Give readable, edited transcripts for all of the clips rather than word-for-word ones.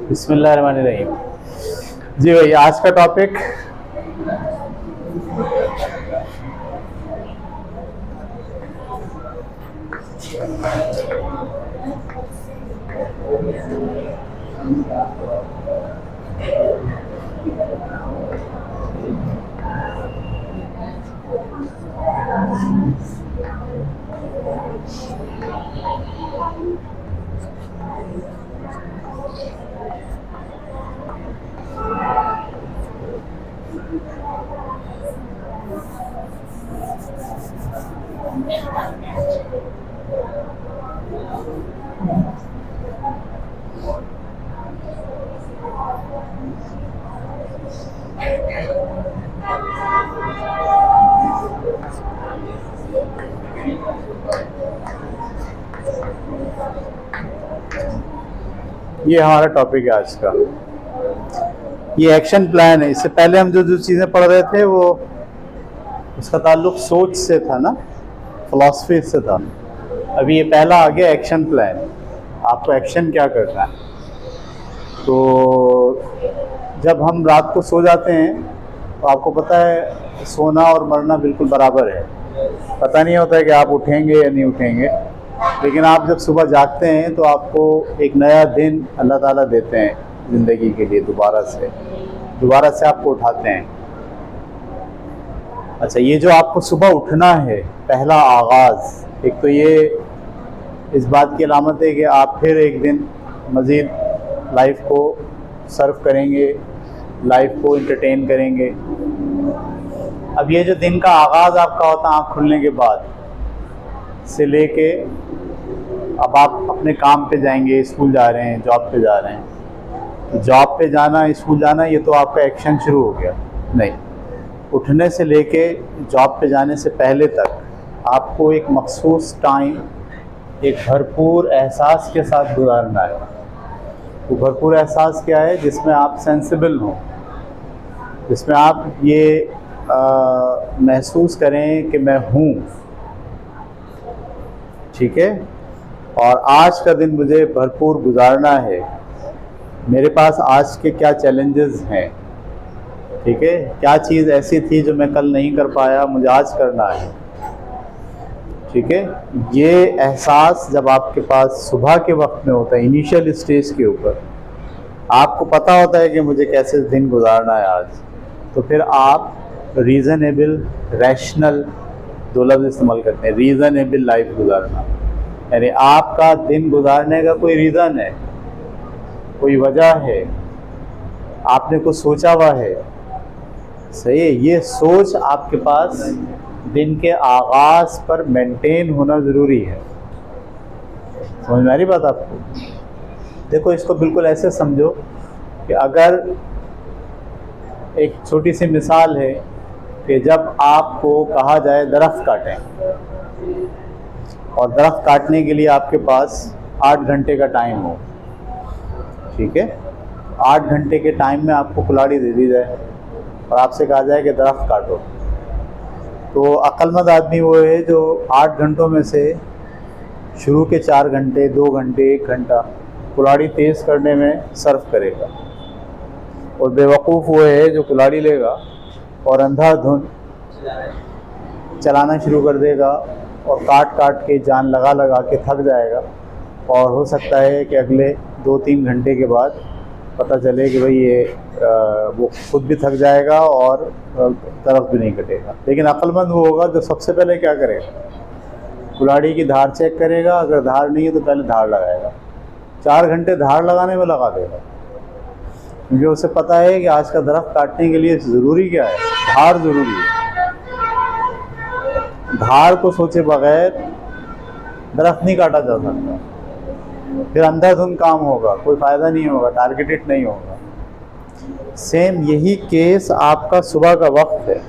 बिस्मिल्लाहिर्रहमानिर्रहीम। जी भाई, आज का टॉपिक ये हमारा टॉपिक है आज का। ये एक्शन प्लान है। इससे पहले हम जो जो चीज़ें पढ़ रहे थे वो उसका ताल्लुक सोच से था ना, फिलॉसफी से था। अभी ये पहला आ गया एक्शन प्लान। आपको एक्शन क्या करना है। तो जब हम रात को सो जाते हैं तो आपको पता है सोना और मरना बिल्कुल बराबर है। पता नहीं होता है कि आप उठेंगे या नहीं उठेंगे, लेकिन आप जब सुबह जागते हैं तो आपको एक नया दिन अल्लाह ताला देते हैं ज़िंदगी के लिए। दोबारा से आपको उठाते हैं। अच्छा, ये जो आपको सुबह उठना है, पहला आगाज़, एक तो ये इस बात की अलामत है कि आप फिर एक दिन मज़ीद लाइफ को सर्व करेंगे, लाइफ को एंटरटेन करेंगे। अब ये जो दिन का आगाज़ आपका होता है आँख खुलने के बाद से लेके अब आप अपने काम पे जाएंगे, स्कूल जा रहे हैं, जॉब पे जा रहे हैं। जॉब पे जाना, स्कूल जाना, ये तो आपका एक्शन शुरू हो गया। नहीं, उठने से लेके जॉब पे जाने से पहले तक आपको एक मखसूस टाइम एक भरपूर एहसास के साथ गुजारना है। वो भरपूर एहसास क्या है? जिसमें आप सेंसिबल हों, जिसमें आप ये महसूस करें कि मैं हूँ, ठीक है, और आज का दिन मुझे भरपूर गुजारना है। मेरे पास आज के क्या चैलेंजेस हैं, ठीक है, क्या चीज़ ऐसी थी जो मैं कल नहीं कर पाया, मुझे आज करना है, ठीक है। ये एहसास जब आपके पास सुबह के वक्त में होता है, इनिशियल स्टेज के ऊपर, आपको पता होता है कि मुझे कैसे दिन गुजारना है आज, तो फिर आप रीज़नेबल, रैशनल, दो लफ्ज़ इस्तेमाल करते हैं, रीज़नेबल लाइफ गुजारना। यानी आपका दिन गुजारने का कोई रीज़न है, कोई वजह है, आपने कुछ सोचा हुआ है, सही है। ये सोच आपके पास दिन के आगाज़ पर मेंटेन होना ज़रूरी है। समझ में आ रही बात आपको? देखो, इसको बिल्कुल ऐसे समझो कि अगर एक छोटी सी मिसाल है कि जब आपको कहा जाए दरख्त काटें, और दरख्त काटने के लिए आपके पास 8 घंटे का टाइम हो, ठीक है, 8 घंटे के टाइम में आपको कुल्हाड़ी दे दी जाए और आपसे कहा जाए कि दरख्त काटो, तो अक्लमंद आदमी वो है जो 8 घंटों में से शुरू के 4 घंटे, 2 घंटे, 1 घंटा कुल्हाड़ी तेज़ करने में सर्व करेगा, और बेवकूफ़ वो है जो कुल्हाड़ी लेगा और अंधाधुन चलाना शुरू कर देगा और काट काट के, जान लगा लगा के थक जाएगा। और हो सकता है कि अगले 2-3 घंटे के बाद पता चले कि भाई ये वो खुद भी थक जाएगा और तरफ भी नहीं कटेगा। लेकिन अक्लमंद वो होगा जो सबसे पहले क्या करेगा? कुल्हाड़ी की धार चेक करेगा, अगर धार नहीं है तो पहले धार लगाएगा। 4 घंटे धार लगाने में लगा देगा, क्योंकि उसे पता है कि आज का दरख्त काटने के लिए ज़रूरी क्या है? धार ज़रूरी है। धार को सोचे बगैर दरख्त नहीं काटा जा सकता। फिर अंधाधुंध काम होगा, कोई फ़ायदा नहीं होगा, टारगेटेड नहीं होगा। सेम यही केस आपका सुबह का वक्त है।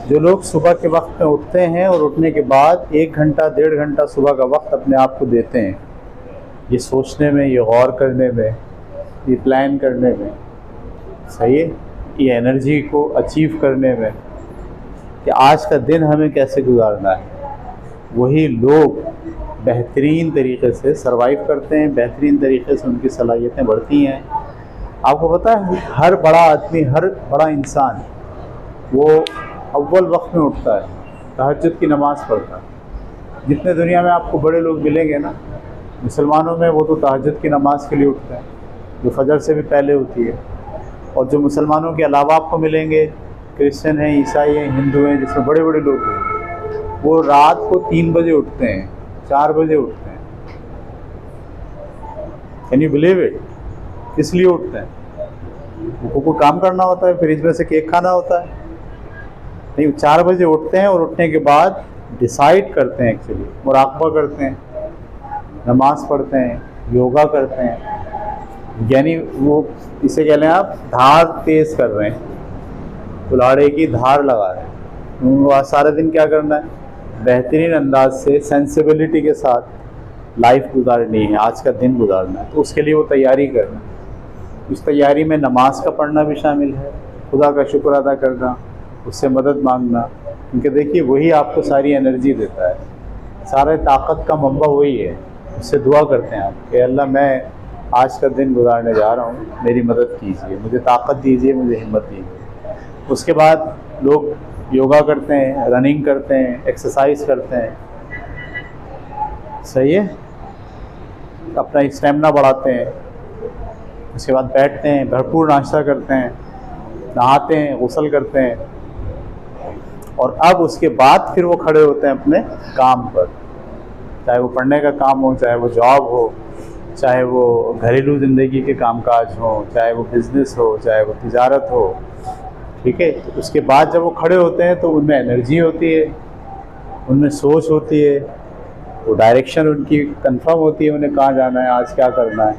जो लोग सुबह के वक्त में उठते हैं और उठने के बाद 1 घंटा, 1.5 घंटा सुबह का वक्त अपने आप को देते हैं, ये सोचने में, ये गौर करने में, ये प्लान करने में, सही है, ये एनर्जी को अचीव करने में कि आज का दिन हमें कैसे गुजारना है, वही लोग बेहतरीन तरीके से सर्वाइव करते हैं, बेहतरीन तरीके से उनकी सलाहियतें बढ़ती हैं। आपको पता है हर बड़ा आदमी, हर बड़ा इंसान वो अव्वल वक्त में उठता है, तहज्जुद की नमाज़ पढ़ता है। जितने दुनिया में आपको बड़े लोग मिलेंगे ना, मुसलमानों में वो तो तहज्जुद की नमाज़ के लिए उठते हैं, जो फजर से भी पहले होती है। और जो मुसलमानों के अलावा आपको मिलेंगे, क्रिश्चियन हैं, ईसाई हैं, हिंदू हैं, जिसमें बड़े बड़े लोग हैं, वो रात को 3 बजे उठते हैं, 4 बजे उठते हैं। Can you believe it? किस लिए उठते हैं? उनको कोई काम करना होता है, फ्रिज में से केक खाना होता है? नहीं, 4 बजे उठते हैं और उठने के बाद डिसाइड करते हैं, एक्चुअली मुराक़बा करते हैं, नमाज़ पढ़ते हैं, योगा करते हैं। यानी वो इसे कह लें आप धार तेज़ कर रहे हैं, कुल्हाड़े की धार लगा रहे हैं। उनको आज सारा दिन क्या करना है? बेहतरीन अंदाज से, सेंसिबिलिटी के साथ लाइफ गुजारनी है, आज का दिन गुजारना है। तो उसके लिए वो तैयारी करना है। उस तैयारी में नमाज का पढ़ना भी शामिल है, खुदा का शुक्र अदा करना, उससे मदद मांगना, क्योंकि देखिए वही आपको सारी एनर्जी देता है, सारे ताकत का मंबा वही है। उससे दुआ करते हैं आप कि अल्लाह मैं आज का दिन गुजारने जा रहा हूँ, मेरी मदद कीजिए, मुझे ताकत दीजिए, मुझे हिम्मत दीजिए। उसके बाद लोग योगा करते हैं, रनिंग करते हैं, एक्सरसाइज करते हैं, सही है, अपना स्टेमिना बढ़ाते हैं। उसके बाद बैठते हैं, भरपूर नाश्ता करते हैं, नहाते हैं, गुस्ल करते हैं, और अब उसके बाद फिर वो खड़े होते हैं अपने काम पर, चाहे वो पढ़ने का काम हो, चाहे वो जॉब हो, चाहे वो घरेलू ज़िंदगी के कामकाज हो, चाहे वो बिज़नेस हो, चाहे वो तिजारत हो। ठीक है, तो उसके बाद जब वो खड़े होते हैं तो उनमें एनर्जी होती है, उनमें सोच होती है, वो डायरेक्शन उनकी कंफर्म होती है, उन्हें कहाँ जाना है, आज क्या करना है।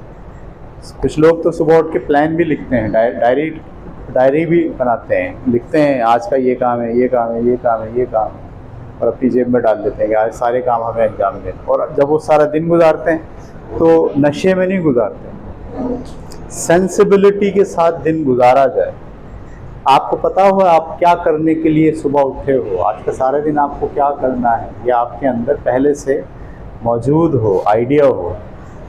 कुछ लोग तो सुबह उठ के प्लान भी लिखते हैं, डायरी भी बनाते हैं, लिखते हैं आज का ये काम है, ये काम है, ये काम है, ये काम है, और अपनी जेब में डाल देते हैं कि आज सारे काम हमें अंजाम देना। और जब वो सारा दिन गुजारते हैं तो नशे में नहीं गुजारते, सेंसिबिलिटी के साथ दिन गुजारा जाए। आपको पता हो आप क्या करने के लिए सुबह उठे हो, आज का सारा दिन आपको क्या करना है, ये आपके अंदर पहले से मौजूद हो, आइडिया हो।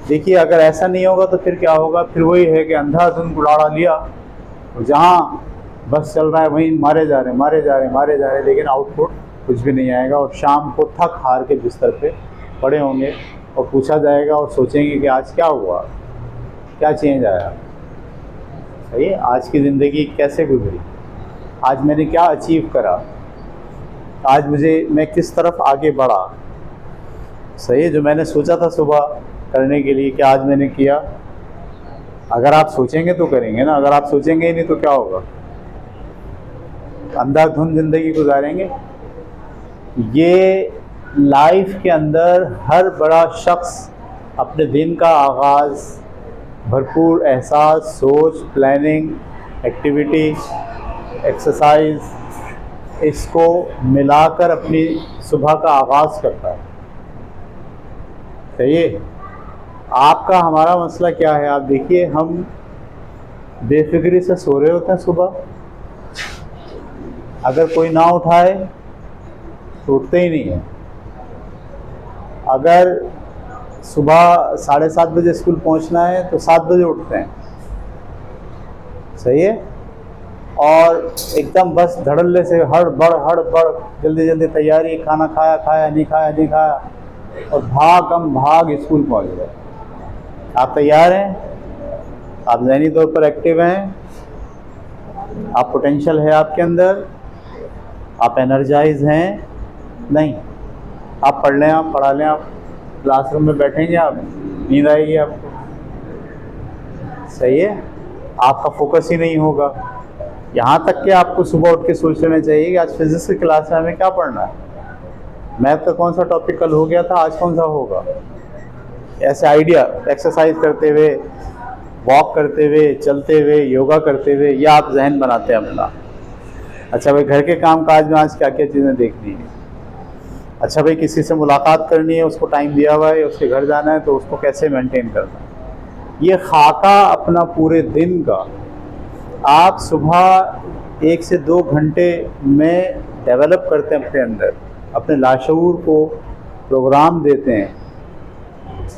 देखिए अगर ऐसा नहीं होगा तो फिर क्या होगा? फिर वही है कि अंधाधुंध गुड़ाड़ा लिया और जहाँ बस चल रहा है वहीं मारे जा रहे हैं, मारे जा रहे हैं, मारे जा रहे हैं, लेकिन आउटपुट कुछ भी नहीं आएगा। और शाम को थक हार के बिस्तर पे पड़े होंगे और पूछा जाएगा और सोचेंगे कि आज क्या हुआ, क्या चेंज आया, सही है, आज की ज़िंदगी कैसे गुजरी, आज मैंने क्या अचीव करा, आज मैं किस तरफ आगे बढ़ा, सही है, जो मैंने सोचा था सुबह करने के लिए क्या आज मैंने किया। अगर आप सोचेंगे तो करेंगे ना, अगर आप सोचेंगे ही नहीं तो क्या होगा? अंधाधुंध ज़िंदगी गुजारेंगे। ये लाइफ के अंदर हर बड़ा शख्स अपने दिन का आगाज़ भरपूर एहसास, सोच, प्लानिंग, एक्टिविटी, एक्सरसाइज, इसको मिलाकर अपनी सुबह का आगाज़ करता है। सही है। आपका हमारा मसला क्या है? आप देखिए, हम बेफिक्री से सो रहे होते हैं सुबह, अगर कोई ना उठाए तो उठते ही नहीं है। अगर सुबह 7:30 बजे स्कूल पहुंचना है तो 7 बजे उठते हैं, सही है, और एकदम बस धड़ल्ले से हड़बड़ जल्दी जल्दी तैयारी, खाना खाया खाया नहीं खाया नहीं खाया, और भाग स्कूल पहुंच गए। आप तैयार हैं? आप ज़हनी तौर पर एक्टिव हैं? आप पोटेंशियल है आपके अंदर? आप एनर्जाइज हैं? नहीं। आप पढ़ लें, आप पढ़ा लें, आप क्लासरूम में बैठेंगे, आप नींद आएगी आपको, सही है, आपका फोकस ही नहीं होगा। यहाँ तक कि आपको सुबह उठ के सोच लेना चाहिए कि आज फिजिक्स की क्लास में हमें क्या पढ़ना है, मैथ का कौन सा टॉपिक कल हो गया था, आज कौन सा होगा। ऐसे आइडिया, एक्सरसाइज करते हुए, वॉक करते हुए, चलते हुए, योगा करते हुए, या आप जहन बनाते हैं अपना। अच्छा भाई, घर के काम काज में आज क्या क्या चीज़ें देखनी है। अच्छा भाई, किसी से मुलाकात करनी है, उसको टाइम दिया हुआ है, उसके घर जाना है, तो उसको कैसे मेंटेन करना है। ये खाका अपना पूरे दिन का आप सुबह 1 से 2 घंटे में डेवलप करते हैं अपने अंदर, अपने लाशऊर को प्रोग्राम देते हैं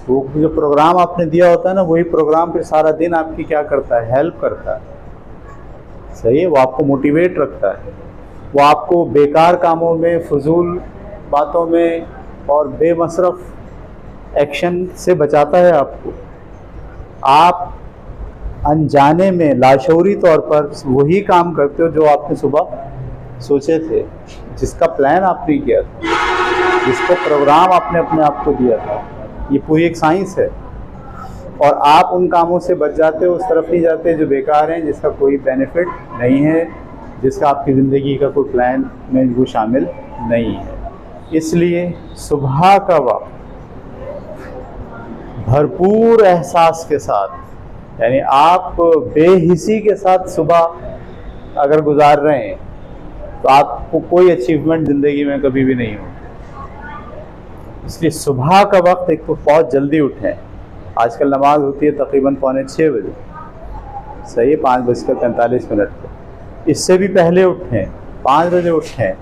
वो जो प्रोग्राम आपने दिया होता है ना, वही प्रोग्राम फिर सारा दिन आपकी क्या करता है, हेल्प करता है। सही है, वो आपको मोटिवेट रखता है, वो आपको बेकार कामों में, फजूल बातों में और बेमसरफ एक्शन से बचाता है आपको। आप अनजाने में लाशऊरी तौर पर वही काम करते हो जो आपने सुबह सोचे थे, जिसका प्लान आपने किया था, जिसको प्रोग्राम आपने अपने आप को दिया था। ये पूरी एक साइंस है, और आप उन कामों से बच जाते हो, उस तरफ नहीं जाते जो बेकार हैं, जिसका कोई बेनिफिट नहीं है, जिसका आपकी ज़िंदगी का कोई प्लान में वो शामिल नहीं है। इसलिए सुबह का वक्त भरपूर एहसास के साथ, यानी आप बेहिसी के साथ सुबह अगर गुजार रहे हैं तो आपको कोई अचीवमेंट ज़िंदगी में कभी भी नहीं हो। इसलिए सुबह का वक्त एक तो बहुत जल्दी उठें। आजकल नमाज होती है तकरीबन 5:45 बजे, सही है, 5:45 पर। इससे भी पहले उठें, 5 बजे उठें।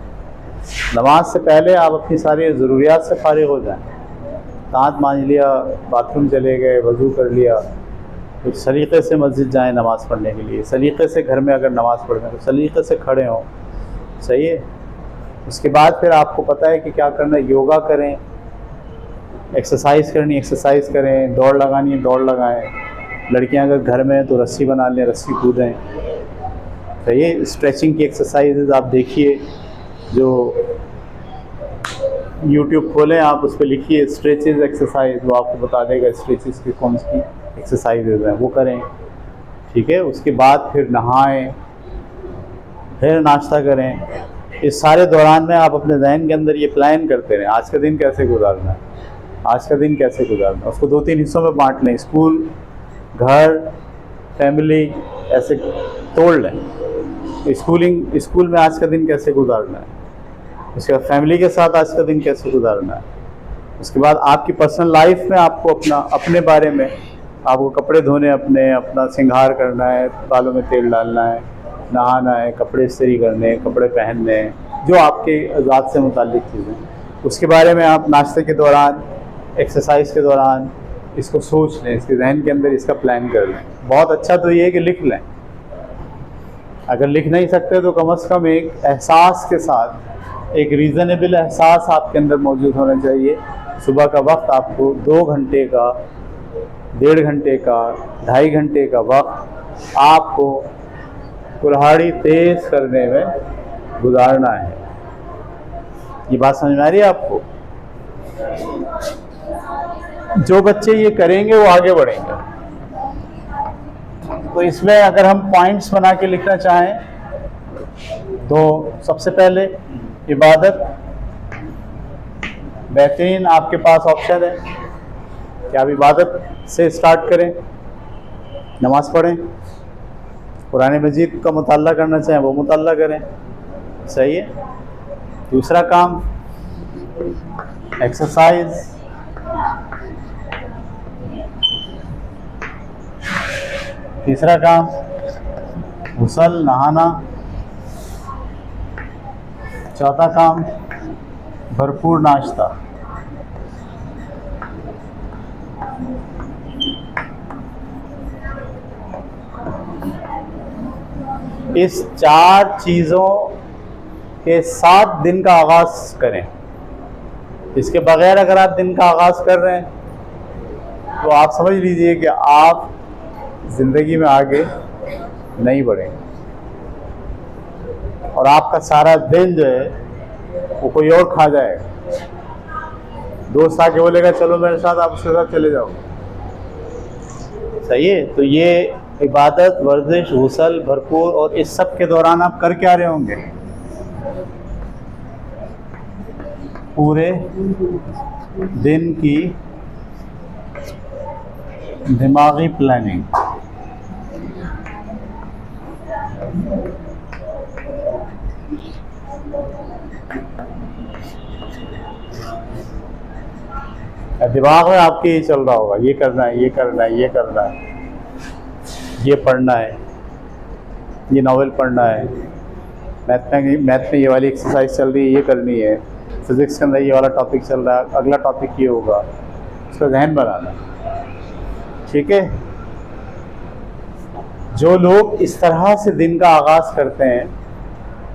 नमाज से पहले आप अपनी सारी ज़रूरियात से फारिग हो जाएं। दांत मांज लिया, बाथरूम चले गए, वज़ू कर लिया, कुछ सलीक़े से मस्जिद जाएं नमाज़ पढ़ने के लिए, सलीक़े से घर में अगर नमाज़ पढ़ रहे हैं तो सलीक़े से खड़े हों, सही है। उसके बाद फिर आपको पता है कि क्या करना है, योगा करें, एक्सरसाइज करनी एक्सरसाइज करें, दौड़ लगानी है दौड़ लगाएं। लड़कियां अगर घर में हैं तो रस्सी बना लें, रस्सी कूदें, सही है। स्ट्रेचिंग की एक्सरसाइजेज आप देखिए, जो यूट्यूब खोलें आप, उस पर लिखिए स्ट्रेचेज एक्सरसाइज, वो आपको बता देगा स्ट्रेचेज की कौन सी एक्सरसाइजेज हैं, वो करें, ठीक है। उसके बाद फिर नहाएं, फिर नाश्ता करें। इस सारे दौरान में आप अपने जहन के अंदर ये प्लान करते रहें, आज का दिन कैसे गुजारना है, आज का दिन कैसे गुजारना है। उसको 2-3 हिस्सों में बांट लें, स्कूल, घर, फैमिली, ऐसे तोड़ लें। स्कूल में आज का दिन कैसे गुजारना है, उसके बाद फैमिली के साथ आज का दिन कैसे गुजारना है, उसके बाद आपकी पर्सनल लाइफ में आपको अपने बारे में, आपको कपड़े धोने, अपना श्रृंगार करना है, बालों में तेल डालना है, नहाना है, कपड़े इस्त्री करने, कपड़े पहनने, जो आपके ज़ात से मुताल्लिक चीज़ें, उसके बारे में आप नाश्ते के दौरान, एक्सरसाइज के दौरान इसको सोच लें, इसके जहन के अंदर इसका प्लान कर लें। बहुत अच्छा तो ये है कि लिख लें, अगर लिख नहीं सकते तो कम से कम एक एहसास के साथ, एक रीज़नेबल एहसास आपके अंदर मौजूद होना चाहिए। सुबह का वक्त आपको 2 घंटे का, 1.5 घंटे का, 2.5 घंटे का वक्त आपको कुल्हाड़ी तेज़ करने में गुजारना है। ये बात समझ में आ रही है आपको? जो बच्चे ये करेंगे वो आगे बढ़ेंगे। तो इसमें अगर हम पॉइंट्स बना के लिखना चाहें तो सबसे पहले इबादत, बेहतरीन आपके पास ऑप्शन है कि आप इबादत से स्टार्ट करें, नमाज़ पढ़ें, कुरान मजीद का मुताल्ला करना चाहें वो मुताल्ला करें, सही है। दूसरा काम एक्सरसाइज, तीसरा काम गुस्ल, नहाना, चौथा काम भरपूर नाश्ता। इस 4 चीज़ों के साथ दिन का आगाज़ करें। इसके बगैर अगर आप दिन का आगाज़ कर रहे हैं तो आप समझ लीजिए कि आप ज़िंदगी में आगे नहीं बढ़ेंगे, और आपका सारा दिन जो है वो कोई और खा जाएगा। दोस्त आके बोलेगा चलो मेरे साथ, आप उसके साथ चले जाओ, सही है। तो ये इबादत, वर्जिश, गुस्ल भरपूर, और इस सब के दौरान आप कर क्या रहे होंगे? पूरे दिन की दिमागी प्लानिंग, दिमाग में आपके ये चल रहा होगा, ये करना है, ये करना है, ये करना है, ये पढ़ना है, ये नावल पढ़ना है, मैथ में ये वाली एक्सरसाइज चल रही है, ये करनी है, फिज़िक्स के अंदर ये वाला टॉपिक चल रहा है, अगला टॉपिक ये होगा, उसका जहन बनाना, ठीक है। जो लोग इस तरह से दिन का आगाज़ करते हैं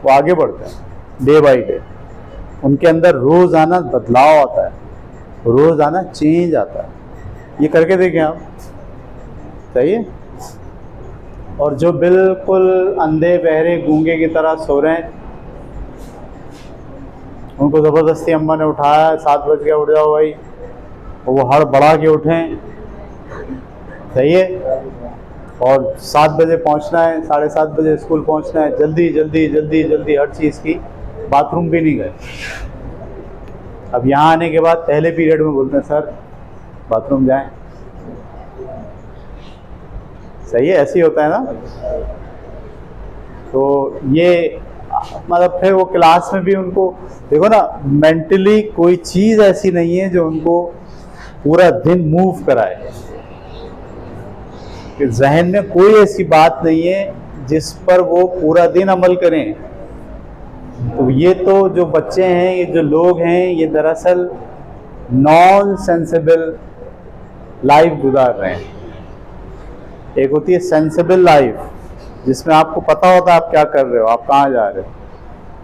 वो आगे बढ़ते हैं डे बाई डे, उनके अंदर रोज़ाना बदलाव आता है, रोज़ाना चेंज आता है। ये करके देखें आप, सही है। और जो बिल्कुल अंधे बहरे गूंगे की तरह सो रहे हैं, उनको ज़बरदस्ती अम्मा ने उठाया, 7 बज गया उठ जाओ भाई, और वो हड़ बढ़ा के उठें, सही है। और 7 बजे पहुंचना है, 7:30 बजे स्कूल पहुंचना है, जल्दी जल्दी जल्दी जल्दी हर चीज़ की, बाथरूम भी नहीं गए। अब यहाँ आने के बाद पहले पीरियड में बोलते हैं सर बाथरूम जाएं, सही है, ऐसे ही होता है ना। तो ये मतलब फिर वो क्लास में भी उनको देखो ना, मेंटली कोई चीज़ ऐसी नहीं है जो उनको पूरा दिन मूव कराए, कि जहन में कोई ऐसी बात नहीं है जिस पर वो पूरा दिन अमल करें। तो ये तो जो बच्चे हैं, ये जो लोग हैं, ये दरअसल नॉन सेंसिबल लाइफ गुजार रहे हैं। एक होती है सेंसिबल लाइफ, जिसमें आपको पता होता है आप क्या कर रहे हो, आप कहाँ जा रहे हो,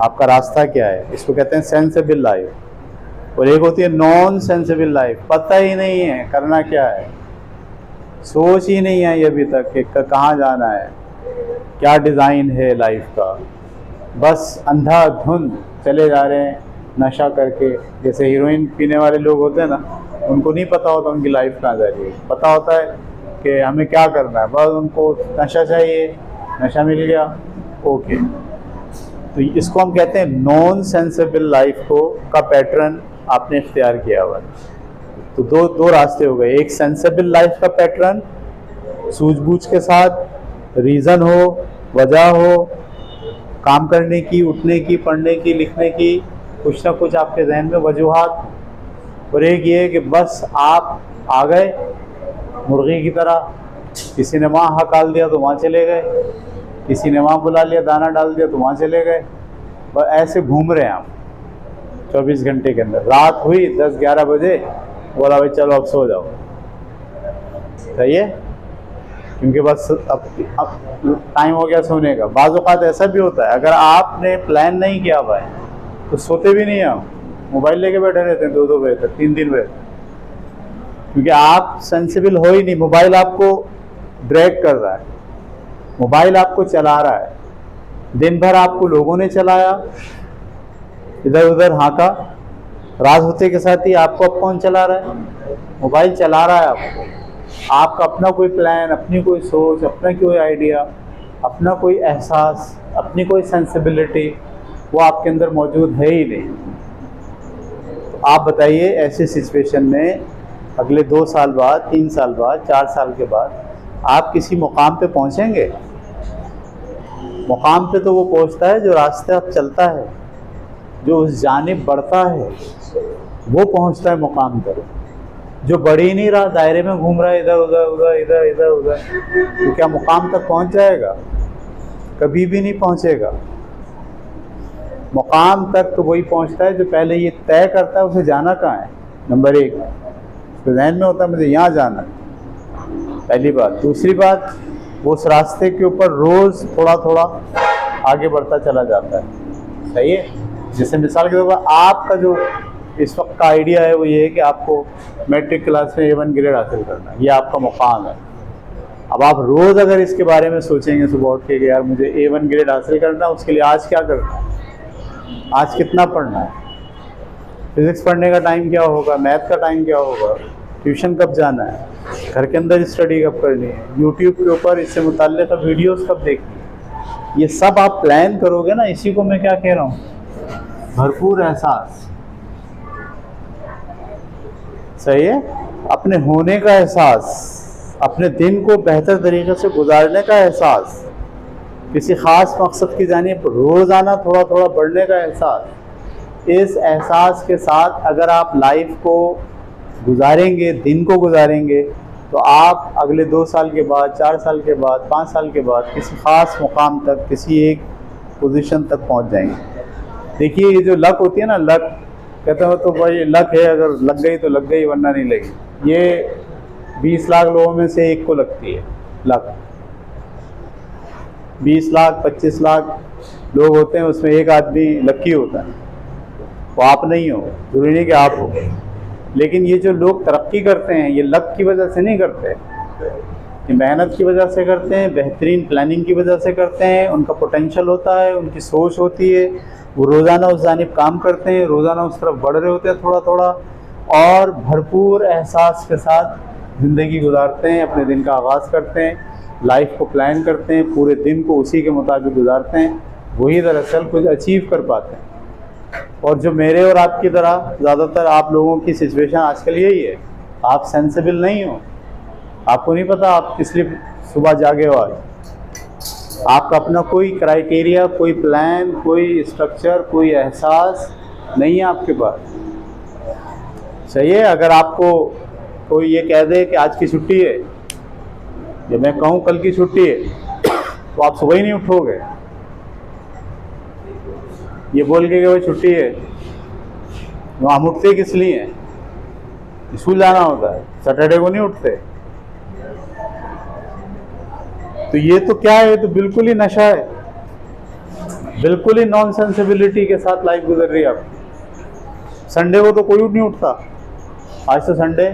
आपका रास्ता क्या है, इसको कहते हैं सेंसिबल लाइफ। और एक होती है नॉन सेंसिबल लाइफ, पता ही नहीं है करना क्या है, सोच ही नहीं आई अभी तक कि कहाँ जाना है, क्या डिज़ाइन है लाइफ का, बस अंधाधुंध चले जा रहे हैं नशा करके। जैसे हीरोइन पीने वाले लोग होते हैं ना, उनको नहीं पता होता उनकी लाइफ कहाँ जा रही है, पता होता है कि हमें क्या करना है, बस उनको नशा चाहिए, नशा मिल गया, ओके। तो इसको हम कहते हैं नॉन सेंसिबल लाइफ को का पैटर्न आपने इख्तियार किया हुआ। तो दो रास्ते हो गए, एक सेंसिबल लाइफ का पैटर्न, सूझबूझ के साथ, रीज़न हो, वजह हो, काम करने की, उठने की, पढ़ने की, लिखने की, कुछ ना कुछ आपके जहन में वजूहात। और एक ये कि बस आप आ गए मुर्गी की तरह, किसी ने वहाँ हकाल दिया तो वहाँ चले गए, किसी ने वहाँ बुला लिया, दाना डाल दिया तो वहाँ चले गए, बस ऐसे घूम रहे हैं आप 24 घंटे के अंदर। रात हुई 10-11 बजे, बोला भाई चलो अब सो जाओ, सही है, क्योंकि बस अब टाइम हो गया सोने का। बाज़ औक़ात ऐसा भी होता है, अगर आपने प्लान नहीं किया हुआ है तो सोते भी नहीं आप, मोबाइल लेके बैठे रहते हैं 2-2 बजे तक, 3-3 बजे, क्योंकि आप सेंसिबल हो ही नहीं। मोबाइल आपको ड्रैग कर रहा है, मोबाइल आपको चला रहा है, दिन भर आपको लोगों ने चलाया, इधर उधर हाँका, रात होते के साथ ही आपको अब कौन चला रहा है, मोबाइल चला रहा है आपको। आपका अपना कोई प्लान, अपनी कोई सोच, अपना कोई आइडिया, अपना कोई एहसास, अपनी कोई सेंसिबिलिटी वो आपके अंदर मौजूद है ही नहीं। तो आप बताइए ऐसी सिचुएशन में अगले 2 साल बाद, 3 साल बाद, 4 साल के बाद आप किसी मुकाम पे पहुंचेंगे? मुकाम पे तो वो पहुंचता है जो रास्ते आप चलता है, जो उस जानिब बढ़ता है, वो पहुंचता है मुकाम पर। जो बढ़ ही नहीं रहा, दायरे में घूम रहा है, इधर उधर उधर इधर इधर उधर, तो क्या मुकाम तक पहुंच जाएगा? कभी भी नहीं पहुंचेगा। मुकाम तक तो वही पहुंचता है जो पहले ये तय करता है उसे जाना कहाँ है। नंबर 1, तो जहन में होता है मुझे यहाँ जाना है, पहली बात। दूसरी बात, वो उस रास्ते के ऊपर रोज़ थोड़ा थोड़ा आगे बढ़ता चला जाता है, सही है। जैसे मिसाल के तौर पर आपका जो इस वक्त का आइडिया है वो ये है कि आपको मैट्रिक क्लास में A1 ग्रेड हासिल करना है, ये आपका मुकाम है। अब आप रोज़ अगर इसके बारे में सोचेंगे सुबह उठ के कि यार मुझे A1 ग्रेड हासिल करना है, उसके लिए आज क्या करना है, आज कितना पढ़ना है, फिज़िक्स पढ़ने का टाइम क्या होगा, मैथ का टाइम क्या होगा, ट्यूशन कब जाना है, घर के अंदर स्टडी कब करनी है, यूट्यूब के ऊपर इससे मुताल्लिक़ वीडियोस कब देखनी है, ये सब आप प्लान करोगे ना। इसी को मैं क्या कह रहा हूँ, भरपूर एहसास, सही है, अपने होने का एहसास, अपने दिन को बेहतर तरीके से गुजारने का एहसास, किसी ख़ास मकसद की जानिब रोज़ाना थोड़ा थोड़ा बढ़ने का एहसास। इस एहसास के साथ अगर आप लाइफ को गुजारेंगे, दिन को गुजारेंगे, तो आप अगले 2 साल के बाद, 4 साल के बाद, 5 साल के बाद किसी ख़ास मुकाम तक, किसी एक पोजीशन तक पहुंच जाएंगे। देखिए ये जो लक होती है ना, लक कहते हो तो भाई लक है, अगर लग गई तो लग गई, वरना नहीं लगी। ये 20 लाख लोगों में से एक को लगती है लक। 20 लाख 25 लाख लोग होते हैं, उसमें एक आदमी लकी होता है। वो आप नहीं हो, जरूरी नहीं कि आप हो। लेकिन ये जो लोग तरक्की करते हैं ये लक की वजह से नहीं करते, ये मेहनत की वजह से करते हैं, बेहतरीन प्लानिंग की वजह से करते हैं। उनका पोटेंशियल होता है, उनकी सोच होती है, वो रोज़ाना उस जानिब काम करते हैं, रोज़ाना उस तरफ बढ़ रहे होते हैं थोड़ा थोड़ा, और भरपूर एहसास के साथ ज़िंदगी गुजारते हैं, अपने दिन का आगाज़ करते हैं, लाइफ को प्लान करते हैं, पूरे दिन को उसी के मुताबिक गुजारते हैं। वही दरअसल कुछ अचीव कर पाते हैं। और जो मेरे और आपकी तरह ज़्यादातर आप लोगों की सिचुएशन आजकल यही है, आप सेंसिबल नहीं हो, आपको नहीं पता आप किस लिए सुबह जागे हो। आज आपका अपना कोई क्राइटेरिया, कोई प्लान, कोई स्ट्रक्चर, कोई एहसास नहीं है आपके पास। सही है, अगर आपको कोई ये कह दे कि आज की छुट्टी है, जब मैं कहूँ कल की छुट्टी है, तो आप सुबह ही नहीं उठोगे। ये बोल के कि भाई छुट्टी है, तो हम उठते किस लिए हैं? स्कूल जाना होता है, सैटरडे को नहीं उठते। तो ये तो क्या है, ये तो बिल्कुल ही नशा है, बिल्कुल ही नॉन सेंसिबिलिटी के साथ लाइफ गुजर रही है आपकी। संडे को तो कोई नहीं उठता, आज तो संडे।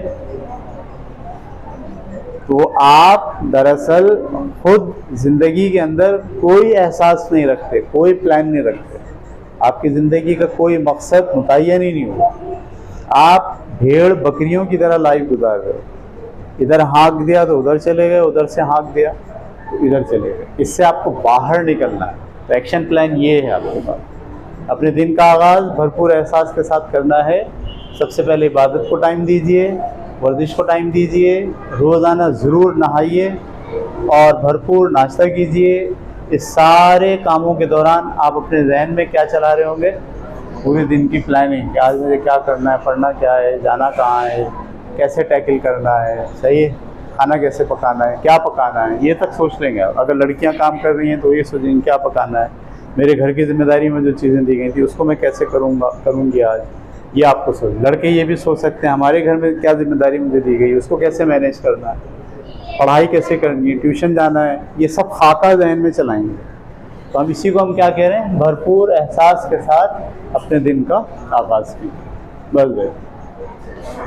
तो आप दरअसल खुद जिंदगी के अंदर कोई एहसास नहीं रखते, कोई प्लान नहीं रखते, आपकी ज़िंदगी का कोई मकसद मुतय्यन ही नहीं हुआ। आप भेड़ बकरियों की तरह लाइफ गुजार रहे हो, इधर हाँक दिया तो उधर चले गए, उधर से हाँक दिया तो इधर चले गए। इससे आपको बाहर निकलना है। तो एक्शन प्लान ये है आपके पास। अपने दिन का आगाज़ भरपूर एहसास के साथ करना है। सबसे पहले इबादत को टाइम दीजिए, वर्जिश को टाइम दीजिए, रोज़ाना ज़रूर नहाइए और भरपूर नाश्ता कीजिए। इस सारे कामों के दौरान आप अपने जहन में क्या चला रहे होंगे? पूरे दिन की प्लानिंग कि आज मुझे क्या करना है, पढ़ना क्या है, जाना कहाँ है, कैसे टैकल करना है, सही है, खाना कैसे पकाना है, क्या पकाना है, ये तक सोच लेंगे। अगर लड़कियां काम कर रही हैं तो ये सोचेंगे क्या पकाना है, मेरे घर की जिम्मेदारी में जो चीज़ें दी गई थी उसको मैं कैसे करूँगी आज, ये आपको सोच। लड़के ये भी सोच सकते हैं हमारे घर में क्या जिम्मेदारी मुझे दी गई, उसको कैसे मैनेज करना है, पढ़ाई कैसे करनी है, ट्यूशन जाना है, ये सब खाका जहन में चलाएंगे। तो हम इसी को हम क्या कह रहे हैं, भरपूर एहसास के साथ अपने दिन का आगाज़ कीजिए। बस